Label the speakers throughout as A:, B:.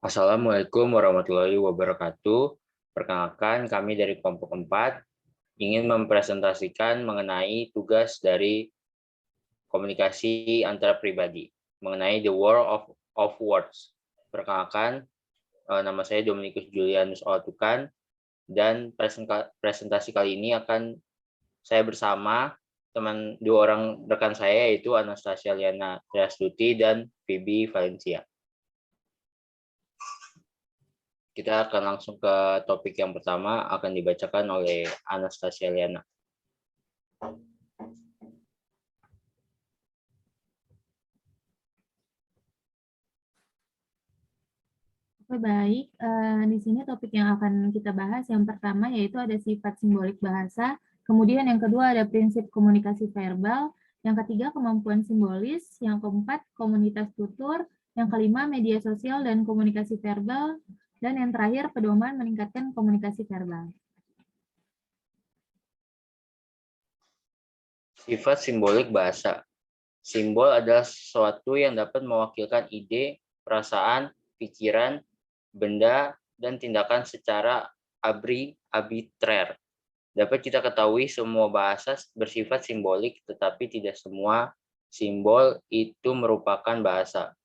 A: Assalamualaikum warahmatullahi wabarakatuh. Perkenalkan, kami dari kelompok 4 ingin mempresentasikan mengenai tugas dari komunikasi antar pribadi, mengenai the world of words. Perkenalkan, nama saya Dominikus Julianus Olatukan, dan presentasi kali ini akan saya bersama dua orang rekan saya, yaitu Anastasia Liana Triastuti dan Phoebe Valencia. Kita akan langsung ke topik yang pertama, akan dibacakan oleh Anastasia Liana.
B: Oke, baik. Di sini topik yang akan kita bahas yang pertama yaitu ada sifat simbolik bahasa, kemudian yang kedua ada prinsip komunikasi verbal, yang ketiga kemampuan simbolis, yang keempat komunitas tutur, yang kelima media sosial dan komunikasi verbal, dan yang terakhir pedoman meningkatkan komunikasi verbal.
A: Sifat simbolik bahasa. Simbol adalah sesuatu yang dapat mewakilkan ide, perasaan, pikiran, benda, dan tindakan secara arbitrer. Dapat kita ketahui semua bahasa bersifat simbolik, tetapi tidak semua simbol itu merupakan bahasa.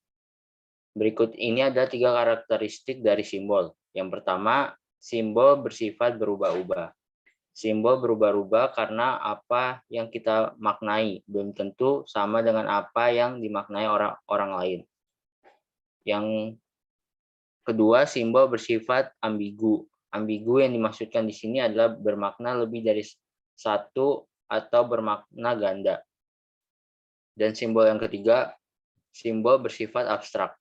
A: Berikut ini ada 3 karakteristik dari simbol. Yang pertama, simbol bersifat berubah-ubah. Simbol berubah-ubah karena apa yang kita maknai belum tentu sama dengan apa yang dimaknai orang lain. Yang kedua, simbol bersifat ambigu. Ambigu yang dimaksudkan di sini adalah bermakna lebih dari satu atau bermakna ganda. Dan simbol yang ketiga, simbol bersifat abstrak.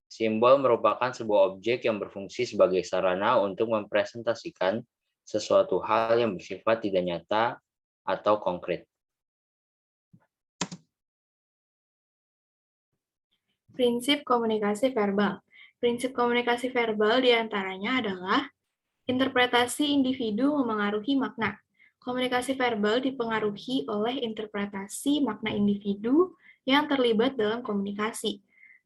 A: Simbol merupakan sebuah objek yang berfungsi sebagai sarana untuk mempresentasikan sesuatu hal yang bersifat tidak nyata atau konkret.
C: Prinsip komunikasi verbal. Prinsip komunikasi verbal diantaranya adalah interpretasi individu memengaruhi makna. Komunikasi verbal dipengaruhi oleh interpretasi makna individu yang terlibat dalam komunikasi.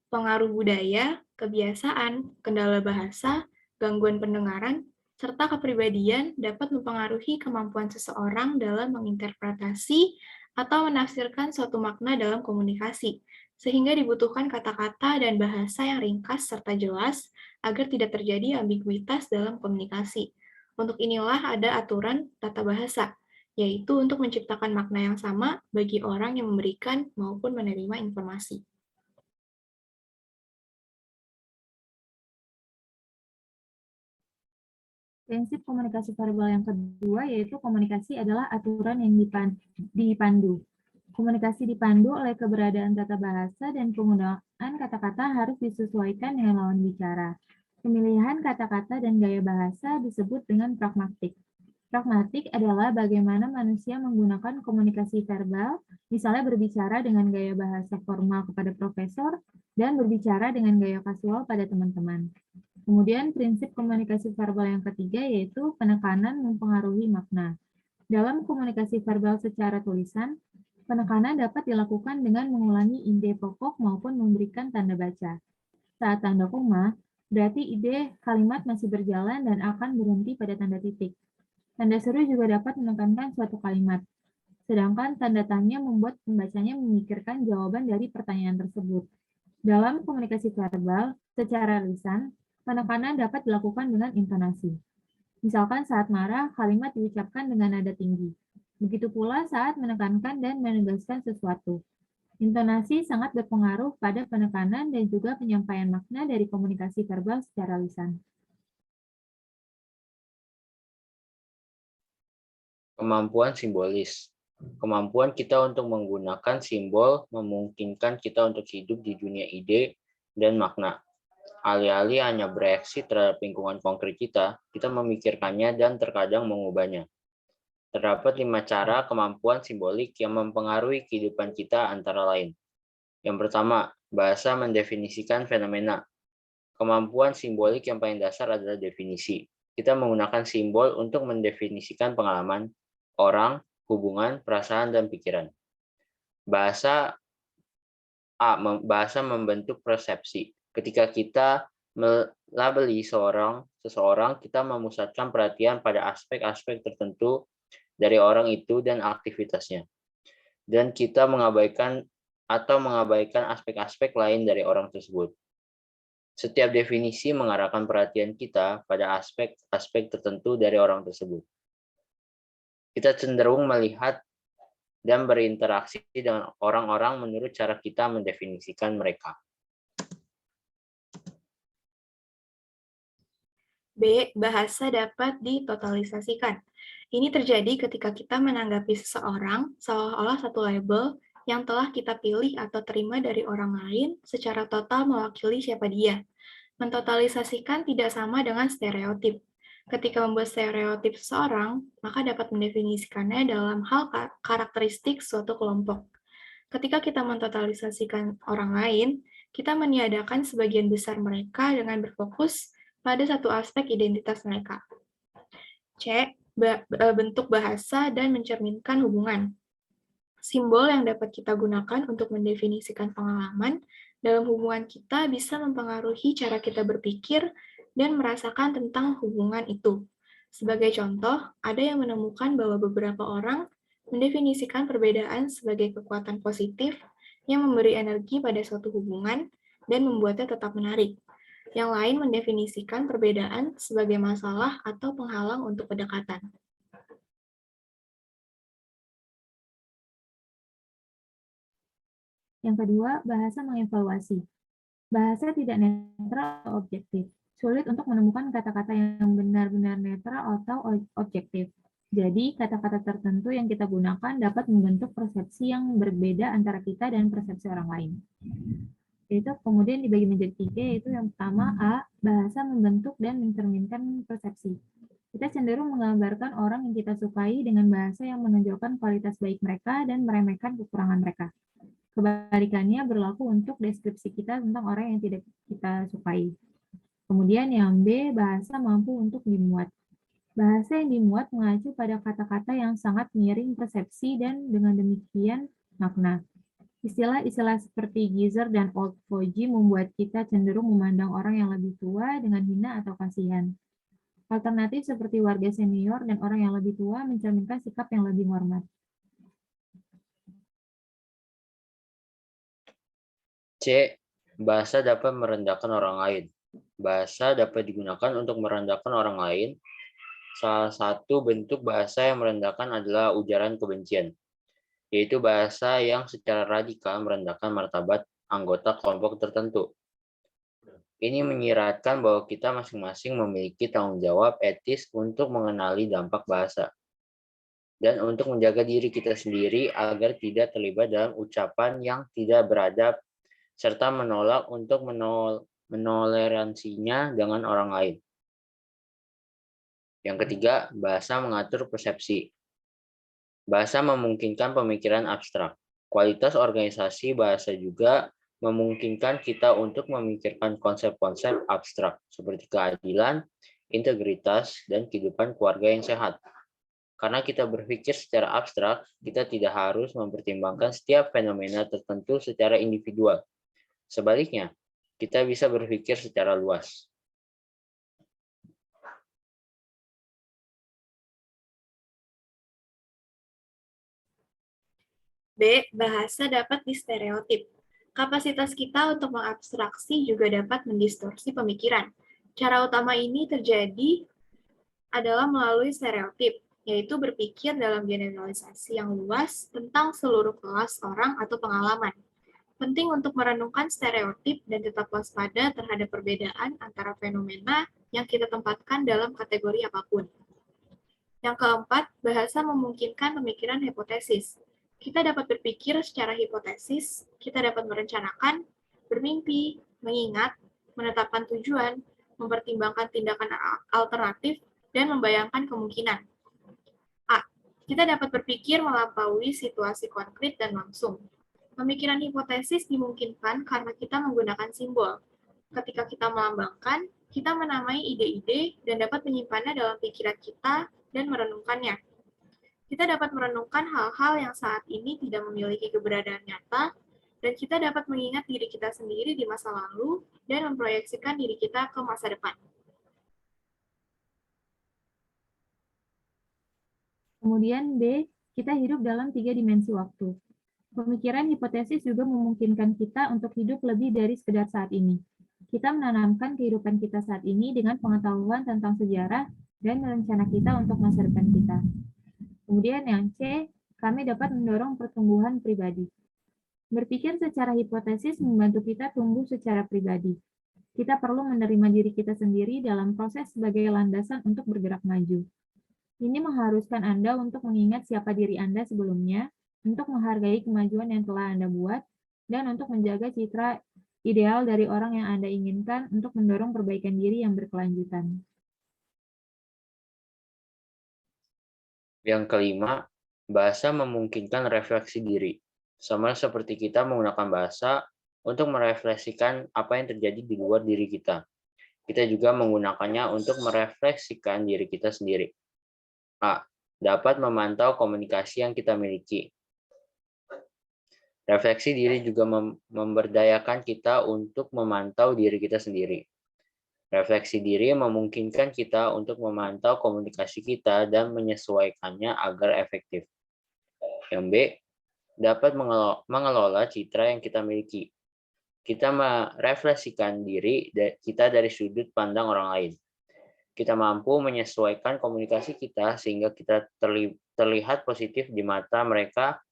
C: Pengaruh budaya, kebiasaan, kendala bahasa, gangguan pendengaran, serta kepribadian dapat mempengaruhi kemampuan seseorang dalam menginterpretasi atau menafsirkan suatu makna dalam komunikasi, sehingga dibutuhkan kata-kata dan bahasa yang ringkas serta jelas agar tidak terjadi ambiguitas dalam komunikasi. Untuk inilah ada aturan tata bahasa, yaitu untuk menciptakan makna yang sama bagi orang yang memberikan maupun menerima informasi.
B: Prinsip komunikasi verbal yang kedua yaitu komunikasi adalah aturan yang dipandu. Komunikasi dipandu oleh keberadaan tata bahasa dan penggunaan kata-kata harus disesuaikan dengan lawan bicara. Pemilihan kata-kata dan gaya bahasa disebut dengan pragmatik. Pragmatik adalah bagaimana manusia menggunakan komunikasi verbal, misalnya berbicara dengan gaya bahasa formal kepada profesor dan berbicara dengan gaya kasual pada teman-teman. Kemudian prinsip komunikasi verbal yang ketiga yaitu penekanan mempengaruhi makna. Dalam komunikasi verbal secara tulisan, penekanan dapat dilakukan dengan mengulangi ide pokok maupun memberikan tanda baca. Saat tanda koma, berarti ide kalimat masih berjalan dan akan berhenti pada tanda titik. Tanda seru juga dapat menekankan suatu kalimat. Sedangkan tanda tanya membuat pembacanya memikirkan jawaban dari pertanyaan tersebut. Dalam komunikasi verbal, secara lisan, penekanan dapat dilakukan dengan intonasi. Misalkan saat marah, kalimat diucapkan dengan nada tinggi. Begitu pula saat menekankan dan menegaskan sesuatu. Intonasi sangat berpengaruh pada penekanan dan juga penyampaian makna dari komunikasi verbal secara lisan.
A: Kemampuan simbolis. Kemampuan kita untuk menggunakan simbol memungkinkan kita untuk hidup di dunia ide dan makna. Alih-alih hanya bereaksi terhadap lingkungan konkret kita memikirkannya dan terkadang mengubahnya. Terdapat 5 cara kemampuan simbolik yang mempengaruhi kehidupan kita antara lain. Yang pertama, bahasa mendefinisikan fenomena. Kemampuan simbolik yang paling dasar adalah definisi. Kita menggunakan simbol untuk mendefinisikan pengalaman, orang, hubungan, perasaan, dan pikiran. Bahasa membentuk persepsi. Ketika kita melabeli seseorang, kita memusatkan perhatian pada aspek-aspek tertentu dari orang itu dan aktivitasnya. Dan kita mengabaikan aspek-aspek lain dari orang tersebut. Setiap definisi mengarahkan perhatian kita pada aspek-aspek tertentu dari orang tersebut. Kita cenderung melihat dan berinteraksi dengan orang-orang menurut cara kita mendefinisikan mereka.
C: B. Bahasa dapat ditotalisasikan. Ini terjadi ketika kita menanggapi seseorang seolah-olah satu label yang telah kita pilih atau terima dari orang lain secara total mewakili siapa dia. Mentotalisasikan tidak sama dengan stereotip. Ketika membuat stereotip seseorang, maka dapat mendefinisikannya dalam hal karakteristik suatu kelompok. Ketika kita mentotalisasikan orang lain, kita meniadakan sebagian besar mereka dengan berfokus pada satu aspek identitas mereka. C. Bentuk bahasa dan mencerminkan hubungan. Simbol yang dapat kita gunakan untuk mendefinisikan pengalaman dalam hubungan kita bisa mempengaruhi cara kita berpikir dan merasakan tentang hubungan itu. Sebagai contoh, ada yang menemukan bahwa beberapa orang mendefinisikan perbedaan sebagai kekuatan positif yang memberi energi pada suatu hubungan dan membuatnya tetap menarik. Yang lain mendefinisikan perbedaan sebagai masalah atau penghalang untuk pendekatan.
B: Yang kedua, bahasa mengevaluasi. Bahasa tidak netral atau objektif. Sulit untuk menemukan kata-kata yang benar-benar netral atau objektif. Jadi, kata-kata tertentu yang kita gunakan dapat membentuk persepsi yang berbeda antara kita dan persepsi orang lain. Itu kemudian dibagi menjadi 3, yaitu yang pertama A, bahasa membentuk dan mencerminkan persepsi. Kita cenderung menggambarkan orang yang kita sukai dengan bahasa yang menonjolkan kualitas baik mereka dan meremehkan kekurangan mereka. Kebalikannya berlaku untuk deskripsi kita tentang orang yang tidak kita sukai. Kemudian yang B, bahasa mampu untuk dimuat. Bahasa yang dimuat mengacu pada kata-kata yang sangat miring persepsi dan dengan demikian makna. Istilah-istilah seperti geezer dan old fogey membuat kita cenderung memandang orang yang lebih tua dengan hina atau kasihan. Alternatif seperti warga senior dan orang yang lebih tua mencerminkan sikap yang lebih hormat.
A: C. Bahasa dapat merendahkan orang lain. Bahasa dapat digunakan untuk merendahkan orang lain. Salah satu bentuk bahasa yang merendahkan adalah ujaran kebencian, yaitu bahasa yang secara radikal merendahkan martabat anggota kelompok tertentu. Ini menyiratkan bahwa kita masing-masing memiliki tanggung jawab etis untuk mengenali dampak bahasa dan untuk menjaga diri kita sendiri agar tidak terlibat dalam ucapan yang tidak beradab serta menolak untuk menoleransinya dengan orang lain. Yang ketiga, bahasa mengatur persepsi. Bahasa memungkinkan pemikiran abstrak. Kualitas organisasi bahasa juga memungkinkan kita untuk memikirkan konsep-konsep abstrak seperti keadilan, integritas, dan kehidupan keluarga yang sehat. Karena kita berpikir secara abstrak, kita tidak harus mempertimbangkan setiap fenomena tertentu secara individual. Sebaliknya, kita bisa berpikir secara luas.
C: B. Bahasa dapat distereotip. Kapasitas kita untuk mengabstraksi juga dapat mendistorsi pemikiran. Cara utama ini terjadi adalah melalui stereotip, yaitu berpikir dalam generalisasi yang luas tentang seluruh kelas orang atau pengalaman. Penting untuk merenungkan stereotip dan tetap waspada terhadap perbedaan antara fenomena yang kita tempatkan dalam kategori apapun. Yang keempat, bahasa memungkinkan pemikiran hipotesis. Kita dapat berpikir secara hipotesis, kita dapat merencanakan, bermimpi, mengingat, menetapkan tujuan, mempertimbangkan tindakan alternatif, dan membayangkan kemungkinan. A. Kita dapat berpikir melampaui situasi konkret dan langsung. Pemikiran hipotesis dimungkinkan karena kita menggunakan simbol. Ketika kita melambangkan, kita menamai ide-ide dan dapat menyimpannya dalam pikiran kita dan merenungkannya. Kita dapat merenungkan hal-hal yang saat ini tidak memiliki keberadaan nyata dan kita dapat mengingat diri kita sendiri di masa lalu dan memproyeksikan diri kita ke masa depan.
B: Kemudian B, kita hidup dalam 3 dimensi waktu. Pemikiran hipotesis juga memungkinkan kita untuk hidup lebih dari sekedar saat ini. Kita menanamkan kehidupan kita saat ini dengan pengetahuan tentang sejarah dan rencana kita untuk masa depan kita. Kemudian yang C, kami dapat mendorong pertumbuhan pribadi. Berpikir secara hipotesis membantu kita tumbuh secara pribadi. Kita perlu menerima diri kita sendiri dalam proses sebagai landasan untuk bergerak maju. Ini mengharuskan Anda untuk mengingat siapa diri Anda sebelumnya, untuk menghargai kemajuan yang telah Anda buat, dan untuk menjaga citra ideal dari orang yang Anda inginkan untuk mendorong perbaikan diri yang berkelanjutan.
A: Yang kelima, bahasa memungkinkan refleksi diri. Sama seperti kita menggunakan bahasa untuk merefleksikan apa yang terjadi di luar diri kita. Kita juga menggunakannya untuk merefleksikan diri kita sendiri. A. Dapat memantau komunikasi yang kita miliki. Refleksi diri juga memberdayakan kita untuk memantau diri kita sendiri. Refleksi diri memungkinkan kita untuk memantau komunikasi kita dan menyesuaikannya agar efektif. Yang B. Dapat mengelola citra yang kita miliki. Kita merefleksikan diri kita dari sudut pandang orang lain. Kita mampu menyesuaikan komunikasi kita sehingga kita terlihat positif di mata mereka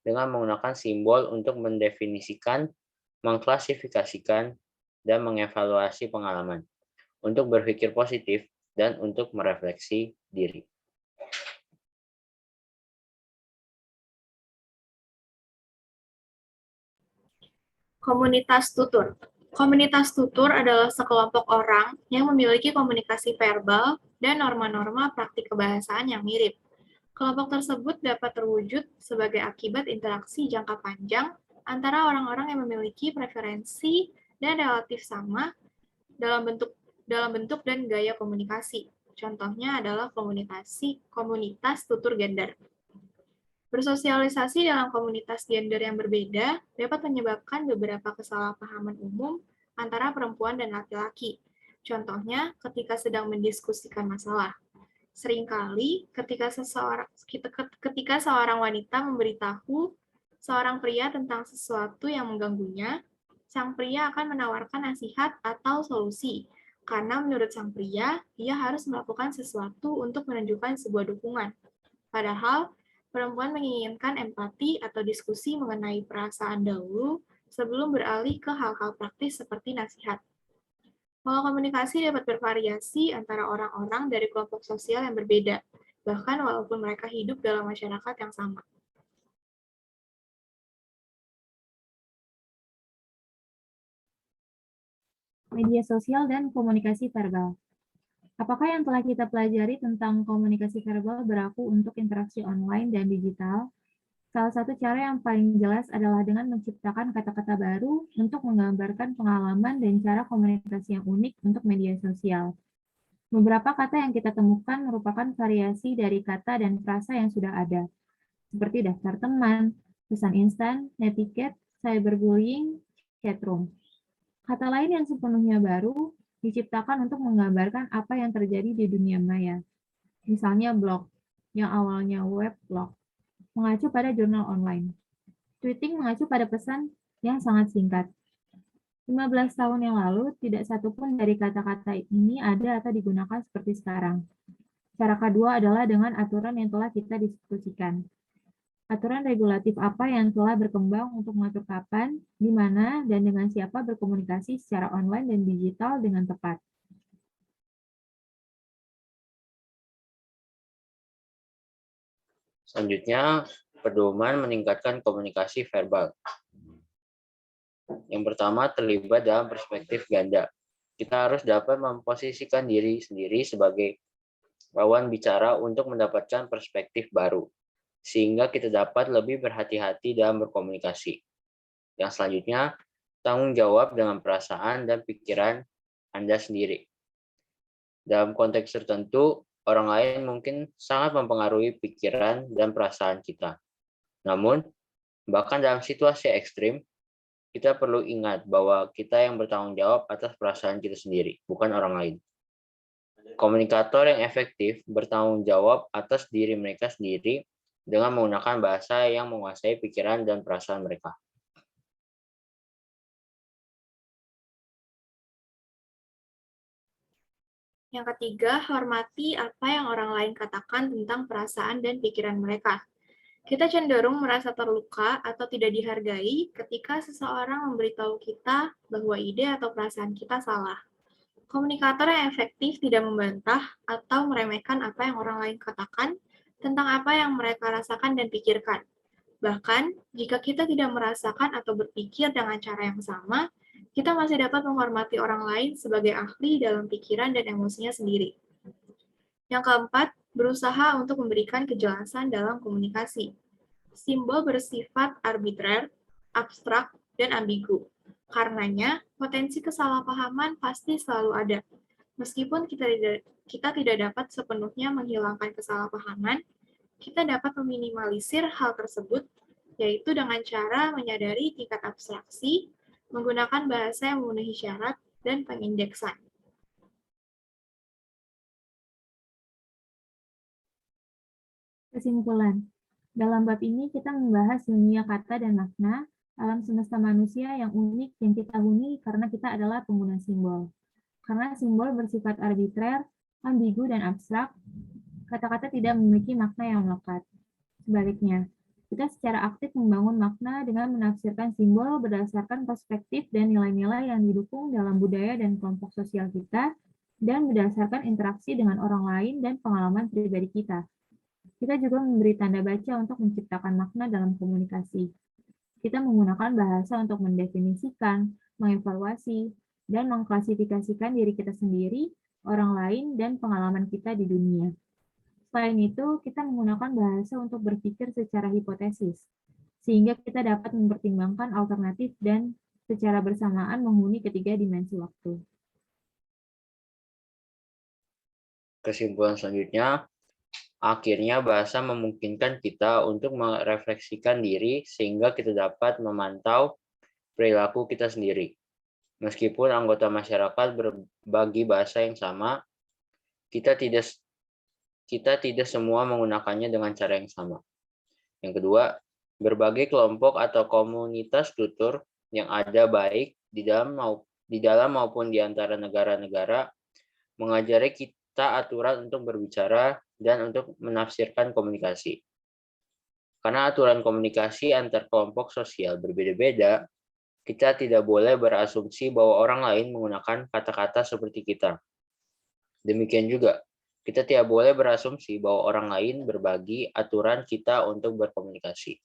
A: dengan menggunakan simbol untuk mendefinisikan, mengklasifikasikan, dan mengevaluasi pengalaman, untuk berpikir positif, dan untuk merefleksi diri.
C: Komunitas tutur. Komunitas tutur adalah sekelompok orang yang memiliki komunikasi verbal dan norma-norma praktik kebahasaan yang mirip. Kelompok tersebut dapat terwujud sebagai akibat interaksi jangka panjang antara orang-orang yang memiliki preferensi dan relatif sama dalam bentuk dan gaya komunikasi. Contohnya adalah komunitas tutur gender. Bersosialisasi dalam komunitas gender yang berbeda dapat menyebabkan beberapa kesalahpahaman umum antara perempuan dan laki-laki. Contohnya, ketika sedang mendiskusikan masalah. Seringkali, ketika seorang wanita memberitahu seorang pria tentang sesuatu yang mengganggunya, sang pria akan menawarkan nasihat atau solusi. Karena menurut sang pria, ia harus melakukan sesuatu untuk menunjukkan sebuah dukungan. Padahal, perempuan menginginkan empati atau diskusi mengenai perasaan dahulu sebelum beralih ke hal-hal praktis seperti nasihat. Pola komunikasi dapat bervariasi antara orang-orang dari kelompok sosial yang berbeda, bahkan walaupun mereka hidup dalam masyarakat yang sama.
B: Media sosial dan komunikasi verbal. Apakah yang telah kita pelajari tentang komunikasi verbal berlaku untuk interaksi online dan digital? Salah satu cara yang paling jelas adalah dengan menciptakan kata-kata baru untuk menggambarkan pengalaman dan cara komunikasi yang unik untuk media sosial. Beberapa kata yang kita temukan merupakan variasi dari kata dan frasa yang sudah ada, seperti daftar teman, pesan instan, netiquette, cyberbullying, chatroom. Kata lain yang sepenuhnya baru diciptakan untuk menggambarkan apa yang terjadi di dunia maya. Misalnya blog, yang awalnya web blog, mengacu pada jurnal online. Tweeting mengacu pada pesan yang sangat singkat. 15 tahun yang lalu, tidak satupun dari kata-kata ini ada atau digunakan seperti sekarang. Cara kedua adalah dengan aturan yang telah kita diskusikan. Aturan regulatif apa yang telah berkembang untuk mengatur kapan, di mana, dan dengan siapa berkomunikasi secara online dan digital dengan tepat.
A: Selanjutnya, pedoman meningkatkan komunikasi verbal. Yang pertama, terlibat dalam perspektif ganda. Kita harus dapat memposisikan diri sendiri sebagai lawan bicara untuk mendapatkan perspektif baru, sehingga kita dapat lebih berhati-hati dalam berkomunikasi. Yang selanjutnya, tanggung jawab dengan perasaan dan pikiran Anda sendiri. Dalam konteks tertentu, orang lain mungkin sangat mempengaruhi pikiran dan perasaan kita. Namun, bahkan dalam situasi ekstrim, kita perlu ingat bahwa kita yang bertanggung jawab atas perasaan kita sendiri, bukan orang lain. Komunikator yang efektif bertanggung jawab atas diri mereka sendiri dengan menggunakan bahasa yang menguasai pikiran dan perasaan mereka.
C: Yang ketiga, hormati apa yang orang lain katakan tentang perasaan dan pikiran mereka. Kita cenderung merasa terluka atau tidak dihargai ketika seseorang memberitahu kita bahwa ide atau perasaan kita salah. Komunikator yang efektif tidak membantah atau meremehkan apa yang orang lain katakan tentang apa yang mereka rasakan dan pikirkan. Bahkan, jika kita tidak merasakan atau berpikir dengan cara yang sama, kita masih dapat menghormati orang lain sebagai ahli dalam pikiran dan emosinya sendiri. Yang keempat, berusaha untuk memberikan kejelasan dalam komunikasi. Simbol bersifat arbitrer, abstrak, dan ambigu. Karenanya, potensi kesalahpahaman pasti selalu ada. Meskipun kita tidak dapat sepenuhnya menghilangkan kesalahpahaman, kita dapat meminimalisir hal tersebut, yaitu dengan cara menyadari tingkat abstraksi, menggunakan bahasa yang memenuhi syarat, dan pengindeksan.
B: Kesimpulan. Dalam bab ini kita membahas dunia kata dan makna, alam semesta manusia yang unik yang kita huni karena kita adalah pengguna simbol. Karena simbol bersifat arbitrer, ambigu, dan abstrak, kata-kata tidak memiliki makna yang melekat. Sebaliknya, kita secara aktif membangun makna dengan menafsirkan simbol berdasarkan perspektif dan nilai-nilai yang didukung dalam budaya dan kelompok sosial kita, dan berdasarkan interaksi dengan orang lain dan pengalaman pribadi kita. Kita juga memberi tanda baca untuk menciptakan makna dalam komunikasi. Kita menggunakan bahasa untuk mendefinisikan, mengevaluasi, dan mengklasifikasikan diri kita sendiri, orang lain, dan pengalaman kita di dunia. Selain itu, kita menggunakan bahasa untuk berpikir secara hipotesis, sehingga kita dapat mempertimbangkan alternatif dan secara bersamaan menghuni ketiga dimensi waktu.
A: Kesimpulan selanjutnya, akhirnya bahasa memungkinkan kita untuk merefleksikan diri sehingga kita dapat memantau perilaku kita sendiri. Meskipun anggota masyarakat berbagi bahasa yang sama, kita tidak semua menggunakannya dengan cara yang sama. Yang kedua, berbagai kelompok atau komunitas tutur yang ada baik di dalam maupun di antara negara-negara mengajari kita aturan untuk berbicara dan untuk menafsirkan komunikasi. Karena aturan komunikasi antar kelompok sosial berbeda-beda, kita tidak boleh berasumsi bahwa orang lain menggunakan kata-kata seperti kita. Demikian juga, kita tidak boleh berasumsi bahwa orang lain berbagi aturan kita untuk berkomunikasi.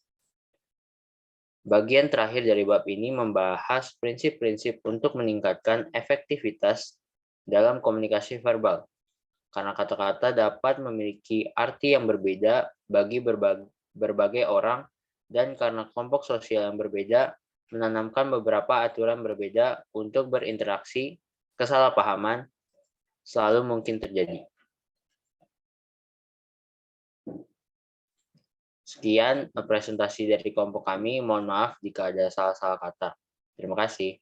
A: Bagian terakhir dari bab ini membahas prinsip-prinsip untuk meningkatkan efektivitas dalam komunikasi verbal. Karena kata-kata dapat memiliki arti yang berbeda bagi berbagai orang, dan karena kelompok sosial yang berbeda menanamkan beberapa aturan berbeda untuk berinteraksi, kesalahpahaman selalu mungkin terjadi. Sekian presentasi dari kelompok kami. Mohon maaf jika ada salah-salah kata. Terima kasih.